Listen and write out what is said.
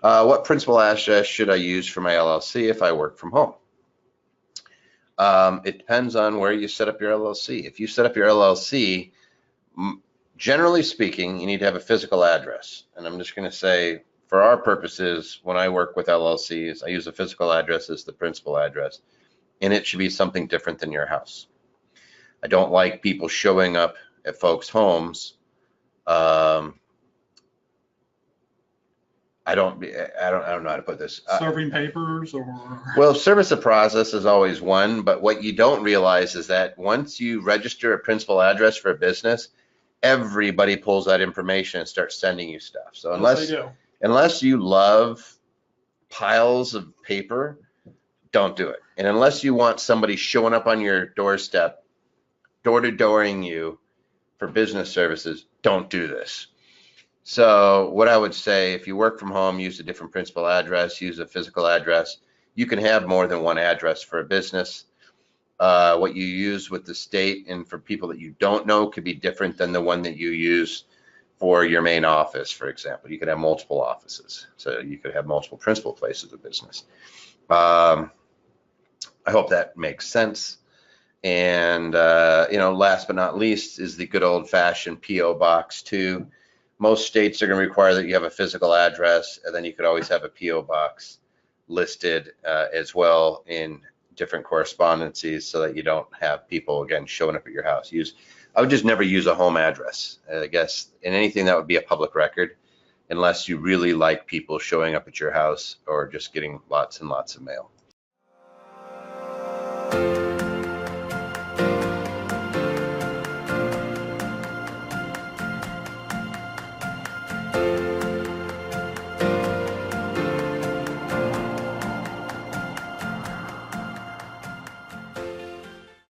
What principal address should I use for my LLC if I work from home? It depends on where you set up your LLC. If you set up your LLC, generally speaking, you need to have a physical address. And I'm just going to say, for our purposes, when I work with LLCs, I use a physical address as the principal address, and it should be something different than your house. I don't like people showing up at folks' homes. I don't know how to put this. Serving papers or? Well, service of process is always one, but what you don't realize is that once you register a principal address for a business, everybody pulls that information and starts sending you stuff. So unless you love piles of paper, don't do it. And unless you want somebody showing up on your doorstep, door-to-dooring you for business services, don't do this. So what I would say, if you work from home, use a different principal address, use a physical address. You can have more than one address for a business. What you use with the state and for people that you don't know could be different than the one that you use for your main office, for example. You could have multiple offices. So you could have multiple principal places of business. I hope that makes sense. And, last but not least is the good old-fashioned P.O. box too. Most states are going to require that you have a physical address, and then you could always have a P.O. box listed as well in different correspondences so that you don't have people, again, showing up at your house. I would just never use a home address, I guess, in anything that would be a public record, unless you really like people showing up at your house or just getting lots and lots of mail.